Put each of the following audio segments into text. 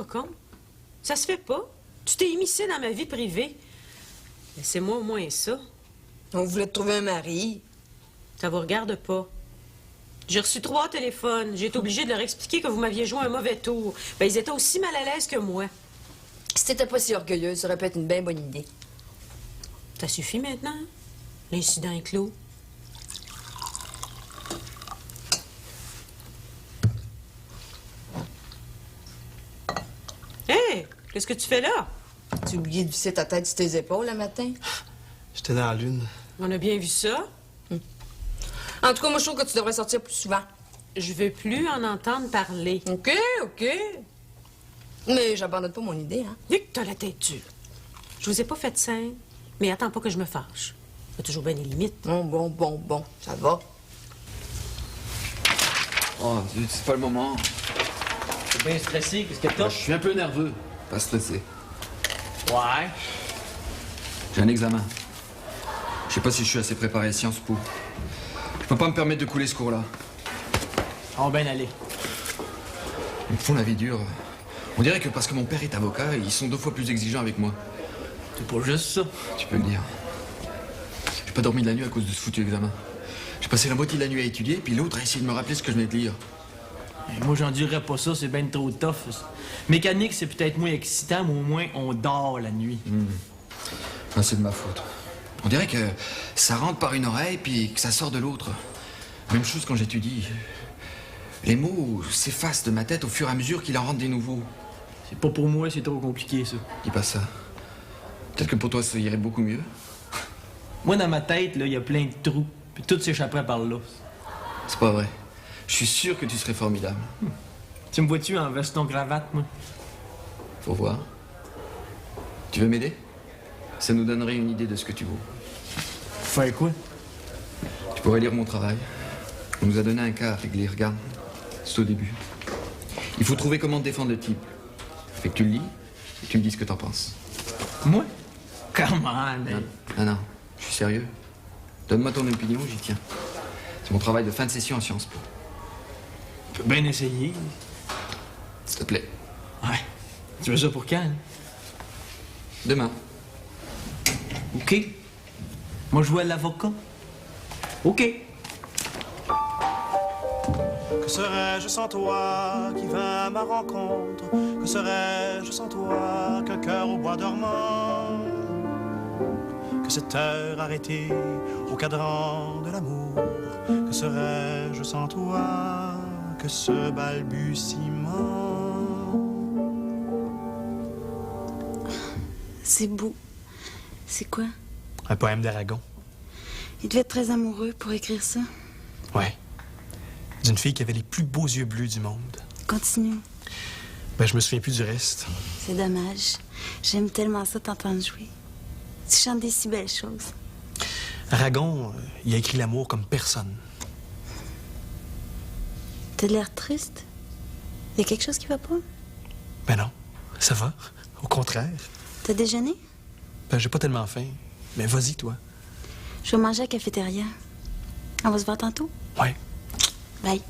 compte? Ça se fait pas. Tu t'es immiscé dans ma vie privée. Laissez-moi au moins ça. On voulait te trouver un mari. Ça vous regarde pas. J'ai reçu 3 téléphones. J'ai été obligée de leur expliquer que vous m'aviez joué un mauvais tour. Ben, ils étaient aussi mal à l'aise que moi. Si t'étais pas si orgueilleuse, ça aurait pu être une bien bonne idée. Ça suffit maintenant? L'incident est clos. Hé! Qu'est-ce que tu fais là? Tu as oublié de visser ta tête sur tes épaules le matin? J'étais dans la lune. On a bien vu ça. En tout cas, moi, je trouve que tu devrais sortir plus souvent. Je veux plus en entendre parler. OK. Mais j'abandonne pas mon idée, hein? Vu que t'as la tête dure. Je vous ai pas fait de scène, mais attends pas que je me fâche. Il y a toujours bien des limites. Bon, ça va. Oh, c'est pas le moment. T'es bien stressé, qu'est-ce que t'as? Je suis un peu nerveux, pas stressé. Ouais. J'ai un examen. Je sais pas si je suis assez préparé à Sciences Po. Je peux pas me permettre de couler ce cours-là. On va bien aller. Ils me font la vie dure. On dirait que parce que mon père est avocat, ils sont 2 fois plus exigeants avec moi. C'est pas juste ça. Tu peux le dire. J'ai pas dormi de la nuit à cause de ce foutu examen. J'ai passé la moitié de la nuit à étudier, puis l'autre à essayer de me rappeler ce que je venais de lire. Moi, j'en dirais pas ça, c'est ben trop tough. Mécanique, c'est peut-être moins excitant, mais au moins, on dort la nuit. Ah, c'est de ma faute. On dirait que ça rentre par une oreille, puis que ça sort de l'autre. Même chose quand j'étudie. Les mots s'effacent de ma tête au fur et à mesure qu'il en rentre des nouveaux. C'est pas pour moi, c'est trop compliqué, ça. Dis pas ça. Peut-être que pour toi, ça irait beaucoup mieux. Moi, dans ma tête, là, il y a plein de trous, puis tout s'échapperait par là. C'est pas vrai. Je suis sûr que tu serais formidable. Tu me vois-tu en veston-cravate, moi? Faut voir. Tu veux m'aider? Ça nous donnerait une idée de ce que tu vaux. Faire quoi? Tu pourrais lire mon travail. On nous a donné un cas à régler, regarde. C'est au début. Il faut trouver comment défendre le type. Fait que tu le lis et tu me dis ce que t'en penses. Moi? Come on! Non, je suis sérieux. Donne-moi ton opinion, j'y tiens. C'est mon travail de fin de session en Sciences Po. Tu peux bien essayer. S'il te plaît. Ouais. Tu veux ça pour quand? Demain. OK. Moi, je joue à l'avocat. OK. Que serais-je sans toi qui vint à ma rencontre? Que serais-je sans toi qu'un cœur au bois dormant? Que cette heure arrêtée au cadran de l'amour? Que serais-je sans toi que ce balbutiement? C'est beau. C'est quoi? Un poème d'Aragon. Il devait être très amoureux pour écrire ça. Ouais. D'une fille qui avait les plus beaux yeux bleus du monde. Continue. Ben, je me souviens plus du reste. C'est dommage. J'aime tellement ça t'entendre jouer. Tu chantes des si belles choses. Aragon, il a écrit l'amour comme personne. T'as l'air triste. Y a quelque chose qui va pas? Ben non, ça va. Au contraire. T'as déjeuné? Ben, j'ai pas tellement faim. Mais vas-y, toi. Je vais manger à la cafétéria. On va se voir tantôt? Ouais. Bye.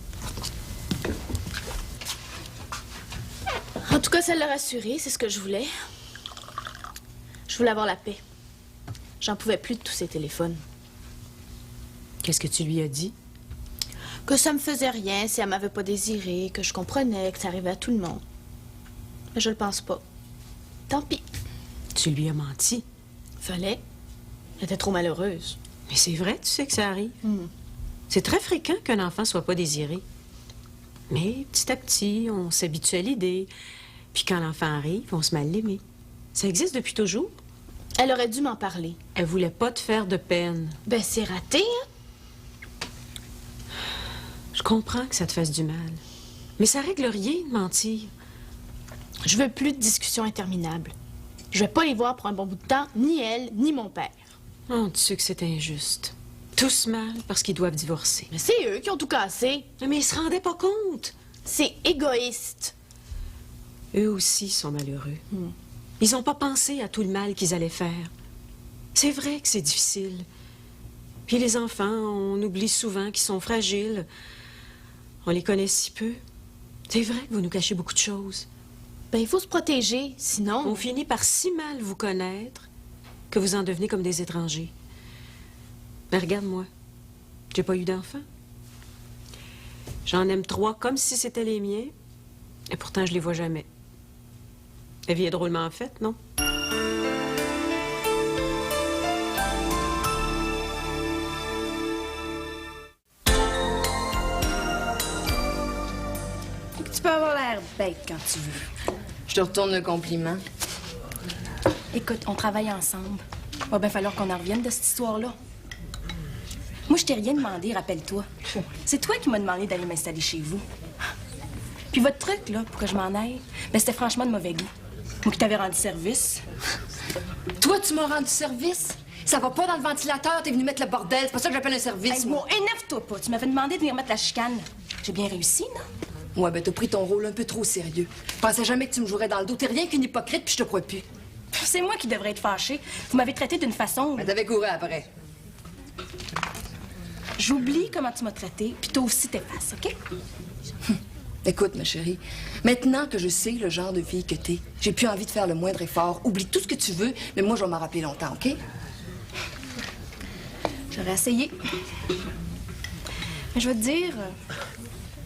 En tout cas, ça l'a rassuré, c'est ce que je voulais. Je voulais avoir la paix. J'en pouvais plus de tous ces téléphones. Qu'est-ce que tu lui as dit? Que ça me faisait rien si elle m'avait pas désiré, que je comprenais, que ça arrivait à tout le monde. Mais je le pense pas. Tant pis. Tu lui as menti. Fallait. Elle était trop malheureuse. Mais c'est vrai, tu sais que ça arrive. C'est très fréquent qu'un enfant soit pas désiré. Mais petit à petit, on s'habitue à l'idée. Puis quand l'enfant arrive, on se met à l'aimer. Ça existe depuis toujours. Elle aurait dû m'en parler. Elle voulait pas te faire de peine. Ben, c'est raté, hein? Je comprends que ça te fasse du mal. Mais ça règle rien de mentir. Je veux plus de discussions interminables. Je vais pas les voir pour un bon bout de temps, ni elle, ni mon père. Oh, tu sais que c'est injuste. Tous mal parce qu'ils doivent divorcer. Mais c'est eux qui ont tout cassé. Mais ils se rendaient pas compte. C'est égoïste. Eux aussi sont malheureux. Ils n'ont pas pensé à tout le mal qu'ils allaient faire. C'est vrai que c'est difficile. Puis les enfants, on oublie souvent qu'ils sont fragiles. On les connaît si peu. C'est vrai que vous nous cachez beaucoup de choses. Ben, il faut se protéger, On sinon... finit par si mal vous connaître que vous en devenez comme des étrangers. Mais regarde-moi, j'ai pas eu d'enfant. J'en aime 3 comme si c'était les miens, et pourtant je les vois jamais. La vie est drôlement faite, non? Tu peux avoir l'air bête quand tu veux. Je te retourne le compliment. Écoute, on travaille ensemble. Va bien falloir qu'on en revienne de cette histoire-là. Moi, je t'ai rien demandé, rappelle-toi. C'est toi qui m'as demandé d'aller m'installer chez vous. Puis votre truc, là, pour que je m'en aille, ben c'était franchement de mauvais goût. Moi qui t'avais rendu service. Toi, tu m'as rendu service? Ça va pas dans le ventilateur, t'es venu mettre le bordel. C'est pas ça que j'appelle un service, Hey, moi. bon, énerve-toi pas. Tu m'avais demandé de venir mettre la chicane. J'ai bien réussi, non? Ouais, ben t'as pris ton rôle un peu trop au sérieux. Je pensais jamais que tu me jouerais dans le dos. T'es rien qu'une hypocrite, puis je te crois plus. C'est moi qui devrais être fâchée. Vous m'avez traité d'une façon... Ben t'avais couru après. J'oublie comment tu m'as traité, puis toi aussi t'effaces, OK? Écoute, ma chérie, maintenant que je sais le genre de fille que t'es, j'ai plus envie de faire le moindre effort. Oublie tout ce que tu veux, mais moi, je vais m'en rappeler longtemps, OK? J'aurais essayé. Mais je vais te dire,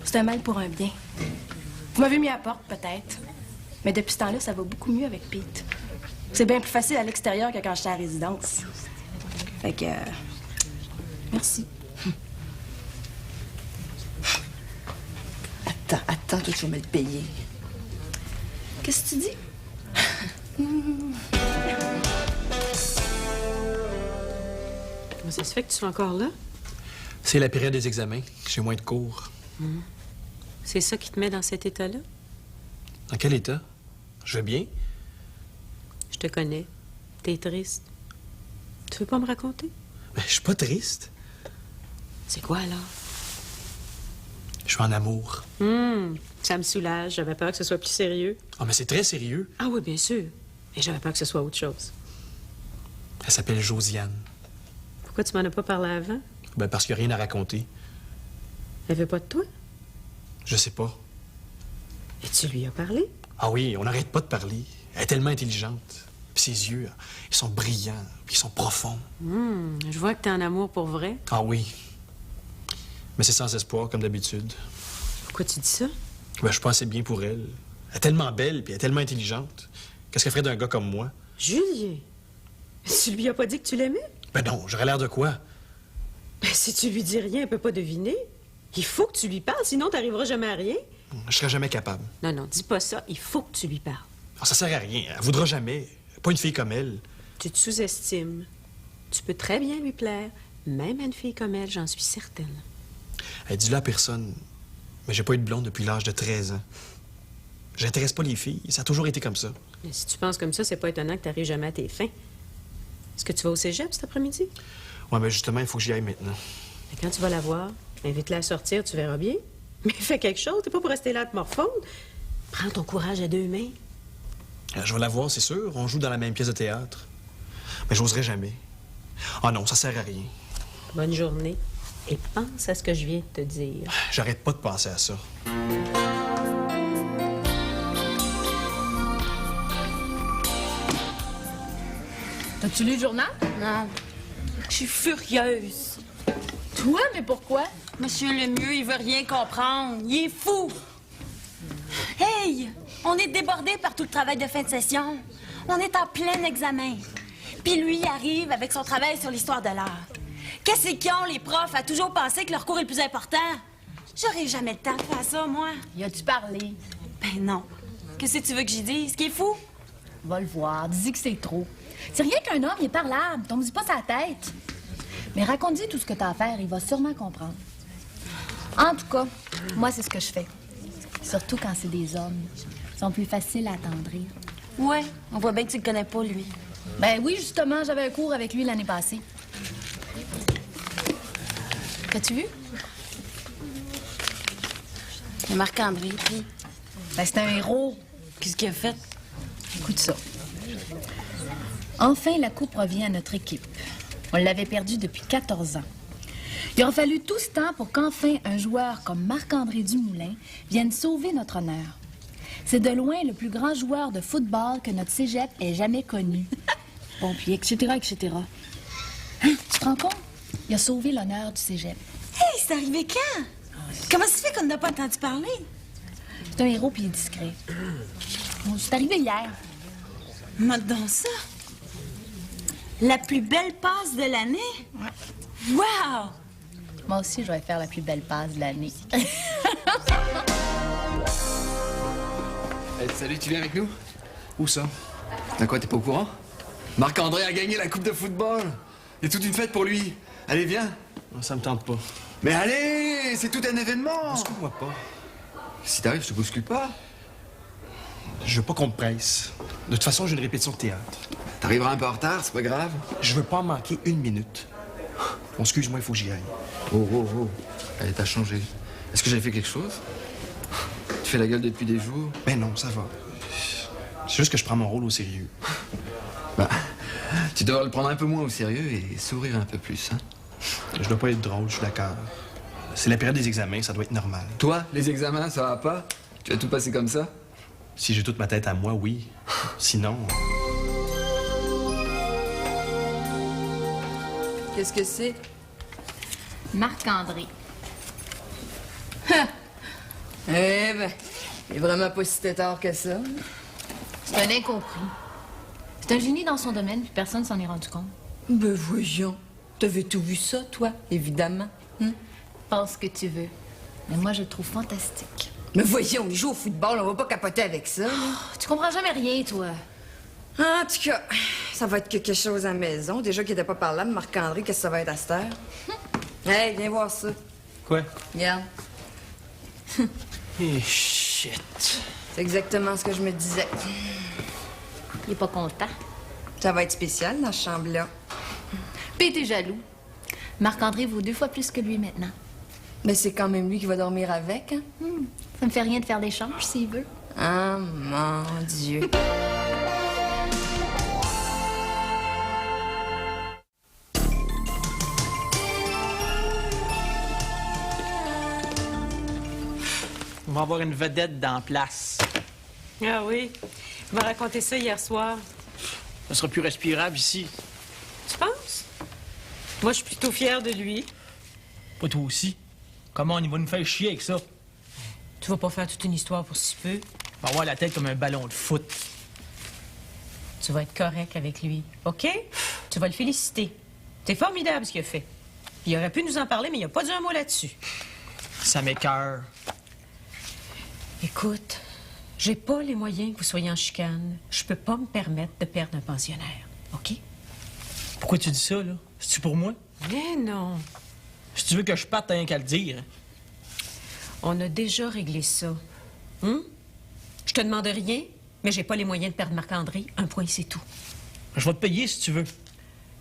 c'est un mal pour un bien. Vous m'avez mis à la porte, peut-être. Mais depuis ce temps-là, ça va beaucoup mieux avec Pete. C'est bien plus facile à l'extérieur que quand j'étais à la résidence. Fait que... merci. Attends, toi, tu vas me le payer. Qu'est-ce que tu dis? Comment ça se fait que tu sois encore là? C'est la période des examens. J'ai moins de cours. C'est ça qui te met dans cet état-là? Dans quel état? Je vais bien. Je te connais. T'es triste. Tu veux pas me raconter? Mais je suis pas triste. C'est quoi, alors? Je suis en amour. Ça me soulage. J'avais peur que ce soit plus sérieux. Ah, mais c'est très sérieux. Ah oui, bien sûr. Et j'avais peur que ce soit autre chose. Elle s'appelle Josiane. Pourquoi tu m'en as pas parlé avant? Ben, parce qu'il n'y a rien à raconter. Elle veut pas de toi? Je sais pas. Et tu lui as parlé? Ah oui, on n'arrête pas de parler. Elle est tellement intelligente. Puis ses yeux, ils sont brillants, puis ils sont profonds. Je vois que t'es en amour pour vrai. Ah oui. Mais c'est sans espoir, comme d'habitude. Pourquoi tu dis ça? Ben, je suis pas assez bien pour elle. Elle est tellement belle, puis elle est tellement intelligente. Qu'est-ce qu'elle ferait d'un gars comme moi? Julien! Tu lui as pas dit que tu l'aimais? Ben non, j'aurais l'air de quoi? Ben, si tu lui dis rien, elle peut pas deviner. Il faut que tu lui parles, sinon t'arriveras jamais à rien. Je serais jamais capable. Non, non, dis pas ça. Il faut que tu lui parles. Ah, ça sert à rien. Elle voudra jamais. Pas une fille comme elle. Tu te sous-estimes. Tu peux très bien lui plaire, même à une fille comme elle, j'en suis certaine. Elle dit là à personne. Mais j'ai pas eu de blonde depuis l'âge de 13 ans. J'intéresse pas les filles. Ça a toujours été comme ça. Mais si tu penses comme ça, c'est pas étonnant que t'arrives jamais à tes fins. Est-ce que tu vas au cégep cet après-midi? Ouais, mais justement, il faut que j'y aille maintenant. Et quand tu vas la voir, invite-la à sortir, tu verras bien. Mais fais quelque chose, t'es pas pour rester là à te morfondre. Prends ton courage à 2 mains. Je vais la voir, c'est sûr. On joue dans la même pièce de théâtre. Mais j'oserais jamais. Ah non, ça sert à rien. Bonne journée. Et pense à ce que je viens de te dire. J'arrête pas de penser à ça. T'as-tu lu le journal? Non. Je suis furieuse. Toi, mais pourquoi? Monsieur Lemieux, il veut rien comprendre. Il est fou. Hey! On est débordés par tout le travail de fin de session. On est en plein examen. Puis lui, il arrive avec son travail sur l'histoire de l'art. Qu'est-ce qu'ils ont, les profs, à toujours penser que leur cours est le plus important? J'aurai jamais le temps de faire ça, moi. Y a-tu parlé? Ben non. Qu'est-ce que tu veux que j'y dise? Ce qui est fou? Va le voir, dis que c'est trop. C'est rien qu'un homme, il est parlable. Tombe-y pas sa tête. Mais raconte-y tout ce que t'as à faire, il va sûrement comprendre. En tout cas, moi, c'est ce que je fais. Surtout quand c'est des hommes. Ils sont plus faciles à attendrir. Ouais, on voit bien que tu le connais pas, lui. Ben oui, justement, j'avais un cours avec lui l'année passée. T'as-tu vu? C'est Marc-André, puis Ben, c'est un héros. qu'est-ce qu'il a fait? Écoute ça. Enfin, la coupe revient à notre équipe. On l'avait perdue depuis 14 ans. Il aura fallu tout ce temps pour qu'enfin un joueur comme Marc-André Dumoulin vienne sauver notre honneur. C'est de loin le plus grand joueur de football que notre cégep ait jamais connu. Bon, puis etc., etc. Hein, tu te rends compte? Il a sauvé l'honneur du cégep. Hey, c'est arrivé quand? Comment ça se fait qu'on n'a pas entendu parler? C'est un héros puis il est discret. Bon, c'est arrivé hier. Montre donc ça. La plus belle passe de l'année? Ouais. Wow! Moi aussi, je vais faire la plus belle passe de l'année. Hey, salut, tu viens avec nous? Où ça? T'as quoi, t'es pas au courant? Marc-André a gagné la coupe de football. Il y a toute une fête pour lui. Allez, viens. Non, ça me tente pas. Mais allez, c'est tout un événement. Bouscule-moi pas. Si t'arrives, je te bouscule pas. Je veux pas qu'on me presse. De toute façon, j'ai une répétition de théâtre. T'arriveras un peu en retard, c'est pas grave. Je veux pas en manquer une minute. Bon, excuse-moi, il faut que j'y aille. Oh, oh, oh. Allez, t'as changé. Est-ce que j'ai fait quelque chose? Tu fais la gueule depuis des jours? Ben non, ça va. C'est juste que je prends mon rôle au sérieux. Bah, tu devrais le prendre un peu moins au sérieux et sourire un peu plus, hein? Je dois pas être drôle, je suis d'accord. C'est la période des examens, ça doit être normal. Toi, les examens, ça va pas? Tu vas tout passer comme ça? Si j'ai toute ma tête à moi, oui. Sinon... Qu'est-ce que c'est? Marc-André. Eh ben, il est vraiment pas si têtard que ça. C'est un incompris. C'est un génie dans son domaine, puis personne s'en est rendu compte. Ben voyons. T'avais tout vu ça, toi, évidemment. Pense ce que tu veux. Mais moi, je le trouve fantastique. Mais voyons, on joue au football, on va pas capoter avec ça, là. Tu comprends jamais rien, toi. En tout cas, ça va être quelque chose à la maison. Déjà qu'il était pas par là, Marc-André, qu'est-ce que ça va être à cette heure? Hey, viens voir ça. Quoi? Regarde. Eh, shit. C'est exactement ce que je me disais. Il est pas content. Ça va être spécial dans cette chambre-là. Puis t'es jaloux. Marc-André vaut 2 fois plus que lui maintenant. Mais c'est quand même lui qui va dormir avec, hein? Ça me fait rien de faire l'échange, s'il veut. Ah, mon Dieu. On va avoir une vedette dans la place. Ah oui? Il m'a raconté ça hier soir. Ça sera plus respirable ici. Tu penses? Moi, je suis plutôt fière de lui. Pas toi aussi. Comment on va nous faire chier avec ça? Tu vas pas faire toute une histoire pour si peu. On va avoir la tête comme un ballon de foot. Tu vas être correct avec lui, OK? Tu vas le féliciter. C'est formidable ce qu'il a fait. Il aurait pu nous en parler, mais il a pas dit un mot là-dessus. Ça m'écoeure. Écoute, j'ai pas les moyens que vous soyez en chicane. Je peux pas me permettre de perdre un pensionnaire, OK? Pourquoi tu dis ça, là? C'est-tu pour moi? Mais non. Si tu veux que je parte, t'as rien qu'à le dire. On a déjà réglé ça. Je te demande rien, mais j'ai pas les moyens de perdre Marc-André. Un point, c'est tout. Je vais te payer si tu veux.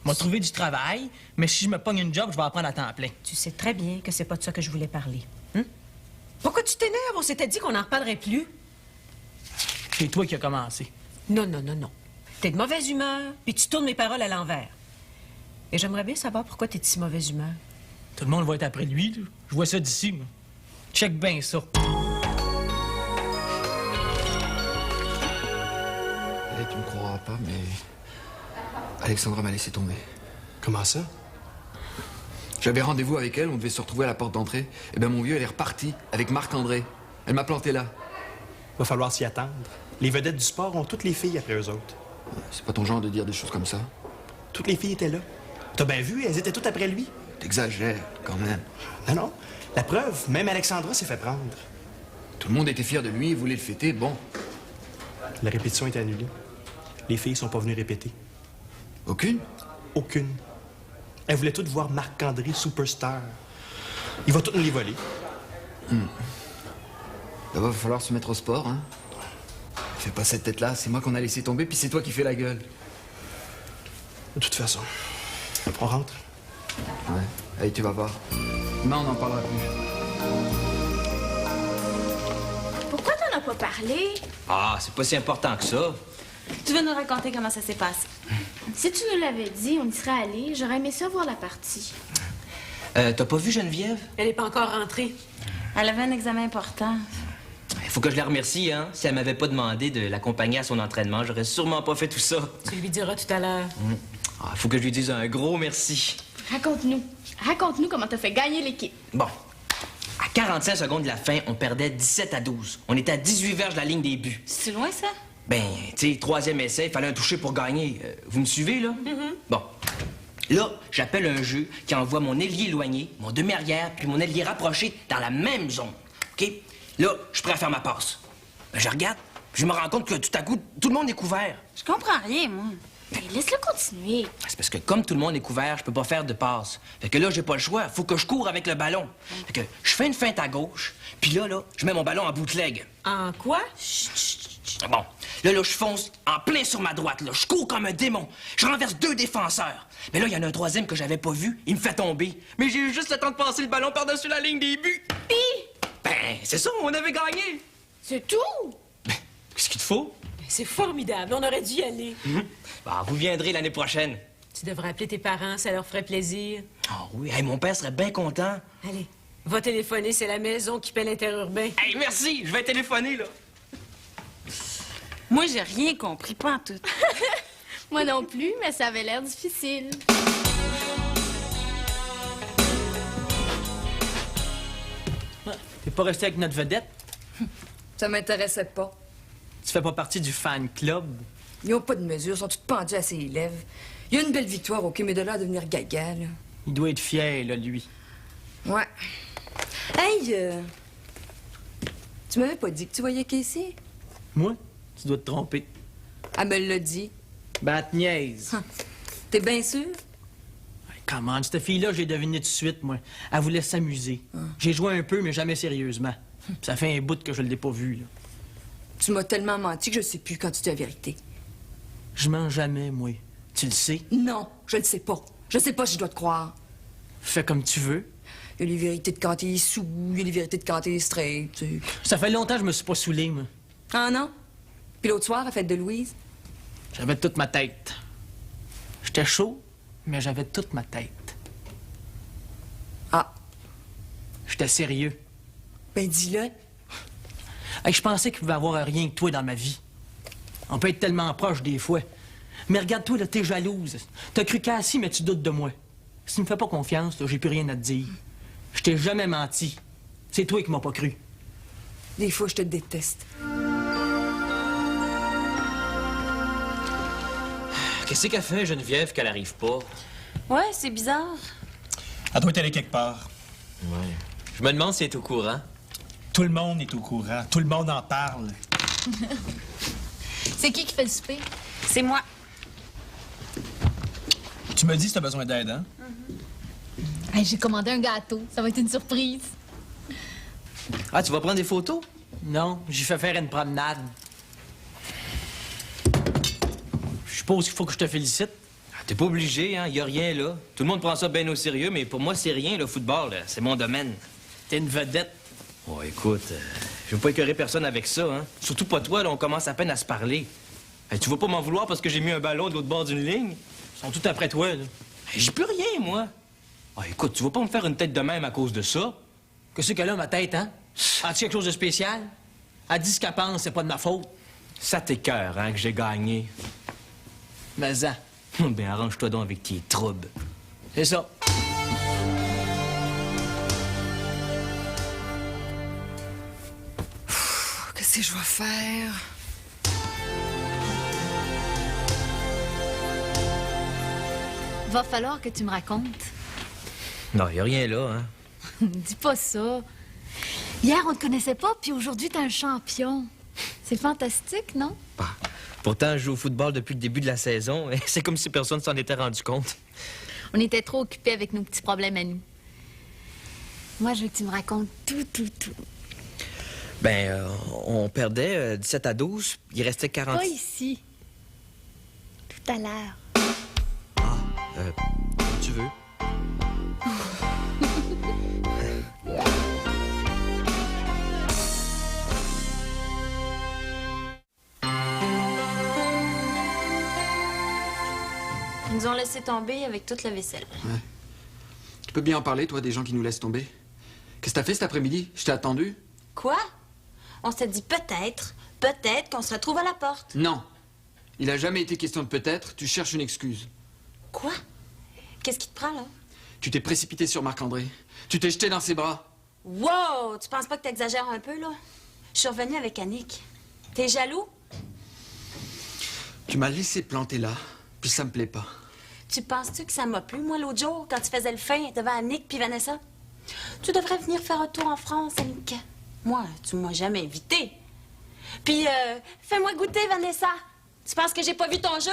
M'a trouvé du travail, mais si je me pogne une job, je vais apprendre à temps plein. Tu sais très bien que c'est pas de ça que je voulais parler. Pourquoi tu t'énerves? On s'était dit qu'on n'en reparlerait plus. C'est toi qui as commencé. Non, non, non, non. T'es de mauvaise humeur, puis tu tournes mes paroles à l'envers. Et j'aimerais bien savoir pourquoi t'es de si mauvaise humeur. Tout le monde va être après lui, là. Je vois ça d'ici, moi. Check bien ça. Hey, tu me croiras pas, mais... Alexandra m'a laissé tomber. Comment ça? J'avais rendez-vous avec elle, on devait se retrouver à la porte d'entrée. Eh bien, mon vieux, elle est repartie avec Marc-André. Elle m'a planté là. Va falloir s'y attendre. Les vedettes du sport ont toutes les filles après eux autres. C'est pas ton genre de dire des choses comme ça. Toutes les filles étaient là. T'as bien vu, elles étaient toutes après lui. T'exagères, quand même. Non, non. La preuve, même Alexandra s'est fait prendre. Tout le monde était fier de lui et voulait le fêter, bon. La répétition est annulée. Les filles sont pas venues répéter. Aucune? Aucune. Elles voulaient toutes voir Marc-André superstar. Il va toutes nous les voler. Là, va falloir se mettre au sport, hein. Fais pas cette tête-là, c'est moi qu'on a laissé tomber, puis c'est toi qui fais la gueule. De toute façon, on rentre. Ouais, allez, tu vas voir. Demain, on n'en parlera plus. Pourquoi t'en as pas parlé? Ah, c'est pas si important que ça. Tu veux nous raconter comment ça s'est passé? Si tu nous l'avais dit, on y serait allé. J'aurais aimé ça voir la partie. T'as pas vu Geneviève? Elle est pas encore rentrée. Elle avait un examen important. Faut que je la remercie, hein. Si elle m'avait pas demandé de l'accompagner à son entraînement, j'aurais sûrement pas fait tout ça. Tu lui diras tout à l'heure. Ah, faut que je lui dise un gros merci. Raconte-nous. Raconte-nous comment t'as fait gagner l'équipe. Bon. À 45 secondes de la fin, on perdait 17-12. On était à 18 verges de la ligne des buts. C'est loin, ça? Ben, tu sais, troisième essai, il fallait un toucher pour gagner. Vous me suivez, là? Bon. Là, j'appelle un jeu qui envoie mon ailier éloigné, mon demi-arrière, puis mon ailier rapproché dans la même zone. OK? Là, je suis prêt à faire ma passe. Ben, je regarde, puis je me rends compte que tout à coup, tout le monde est couvert. Je comprends rien, moi. Mais laisse-le continuer. C'est parce que comme tout le monde est couvert, je peux pas faire de passe. Fait que là, j'ai pas le choix. Faut que je cours avec le ballon. Fait que je fais une feinte à gauche, puis là, je mets mon ballon en bootleg. En quoi? Bon, là, je fonce en plein sur ma droite, là. Je cours comme un démon. Je renverse 2 défenseurs. Mais là, il y en a un troisième que j'avais pas vu. Il me fait tomber. Mais j'ai eu juste le temps de passer le ballon par-dessus la ligne des buts. Ben, c'est ça, on avait gagné. C'est tout? Qu'est-ce qu'il te faut? C'est formidable, on aurait dû y aller. Bah, vous viendrez l'année prochaine. Tu devrais appeler tes parents, ça leur ferait plaisir. Ah oui, hey, mon père serait bien content. Allez, va téléphoner, c'est la maison qui paie l'interurbain. Hey, merci, je vais téléphoner, là. Moi, j'ai rien compris, pas en tout. Moi non plus, mais ça avait l'air difficile. T'es pas resté avec notre vedette? Ça m'intéressait pas. Tu fais pas partie du fan club? Ils ont pas de mesure, ils sont tous pendus à ses lèvres. Il y a une belle victoire, OK, mais de là à devenir gaga, là. Il doit être fier, là, lui. Ouais. Hey, tu m'avais pas dit que tu voyais Casey? Moi? Tu dois te tromper. Elle me l'a dit. Ben, elle te niaise. T'es bien sûr? Hey, comment? Cette fille-là, j'ai deviné tout de suite, moi. Elle voulait s'amuser. J'ai joué un peu, mais jamais sérieusement. Ça fait un bout que je l'ai pas vu, là. Tu m'as tellement menti que je sais plus quand tu dis la vérité. Je mens jamais, moi. Tu le sais? Non, je le sais pas. Je sais pas si je dois te croire. Fais comme tu veux. Il y a les vérités de quand t'es sous, il y a les vérités de quand t'es straight, tu sais. Ça fait longtemps que je me suis pas saoulé, moi. Ah non? Puis l'autre soir, à fête de Louise? J'avais toute ma tête. J'étais chaud, mais j'avais toute ma tête. Ah, J'étais sérieux. ben dis-le. Hey, je pensais qu'il pouvait y avoir rien que toi dans ma vie. On peut être tellement proche des fois. Mais regarde-toi, là, t'es jalouse. T'as cru Cassie, mais tu doutes de moi. Si tu me fais pas confiance, là, j'ai plus rien à te dire. Je t'ai jamais menti. C'est toi qui m'as pas cru. Des fois, je te déteste. Qu'est-ce qu'elle fait, Geneviève, qu'elle arrive pas? Ouais, c'est bizarre. Elle doit être allée quelque part. Ouais. Je me demande si elle est au courant. Tout le monde est au courant. Tout le monde en parle. C'est qui fait le souper? C'est moi. Tu me dis si t'as besoin d'aide, hein? Hey, j'ai commandé un gâteau. Ça va être une surprise. Ah, tu vas prendre des photos? Non, j'ai fait faire une promenade. Je suppose qu'il faut que je te félicite. Ah, t'es pas obligé, hein? Y a rien, là. Tout le monde prend ça bien au sérieux, mais pour moi, c'est rien, le football. Là. C'est mon domaine. T'es une vedette. Oh, écoute, je veux pas écœurer personne avec ça, hein? Surtout pas toi, là, on commence à peine à se parler. Hey, tu vas pas m'en vouloir parce que j'ai mis un ballon de l'autre bord d'une ligne? Ils sont tout après toi, là. Hey, j'ai plus rien, moi. Ah, écoute, tu vas pas me faire une tête de même à cause de ça? Qu'est-ce qu'elle a, ma tête, hein? As-tu quelque chose de spécial? Elle dit ce qu'elle pense, c'est pas de ma faute. Ça t'écœure, hein, que j'ai gagné. Mais ça, Ben, arrange-toi donc avec tes troubles. c'est ça. Qu'est-ce que je vais faire? Va falloir que tu me racontes. Non, y a rien là, hein? Dis pas ça. Hier, on te connaissait pas, puis aujourd'hui, t'es un champion. C'est fantastique, non? Bah, pourtant, je joue au football depuis le début de la saison et c'est comme si personne s'en était rendu compte. On était trop occupés avec nos petits problèmes à nous. Moi, je veux que tu me racontes tout. Ben, on perdait 17-12, il restait 40... Pas ici. Tout à l'heure. Tu veux? Ils nous ont laissé tomber avec toute la vaisselle. Ouais. Tu peux bien en parler, toi, des gens qui nous laissent tomber? Qu'est-ce que t'as fait cet après-midi? Je t'ai attendu? Quoi? On s'est dit peut-être qu'on se retrouve à la porte. Non. Il a jamais été question de peut-être. Tu cherches une excuse. Quoi? Qu'est-ce qui te prend, là? Tu t'es précipité sur Marc-André. Tu t'es jeté dans ses bras. Wow! Tu penses pas que t'exagères un peu, là? Je suis revenue avec Annick. T'es jaloux? Tu m'as laissé planter là, puis ça me plaît pas. Tu penses-tu que ça m'a plu, moi, l'autre jour, quand tu faisais le fin devant Annick puis Vanessa? Tu devrais venir faire un tour en France, Annick. Moi, tu m'as jamais invité. Puis, fais-moi goûter, Vanessa. Tu penses que j'ai pas vu ton jeu?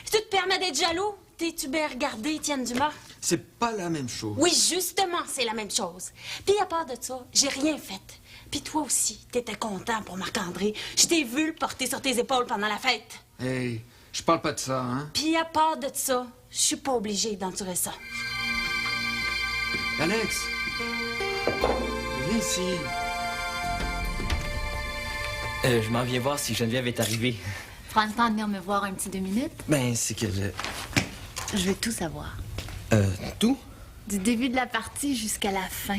Si tu te permets d'être jaloux, t'es-tu bien regardé, Étienne Dumas? C'est pas la même chose. Oui, justement, c'est la même chose. Puis, à part de ça, j'ai rien fait. Puis toi aussi, t'étais content pour Marc-André. Je t'ai vu le porter sur tes épaules pendant la fête. Hey, je parle pas de ça, hein? Puis, à part de ça, je suis pas obligée d'endurer ça. Alex! Viens ici. Je m'en viens voir si Geneviève est arrivée. Prends le temps de venir me voir un petit 2 minutes. Ben, c'est que... Je veux tout savoir. Tout? Du début de la partie jusqu'à la fin.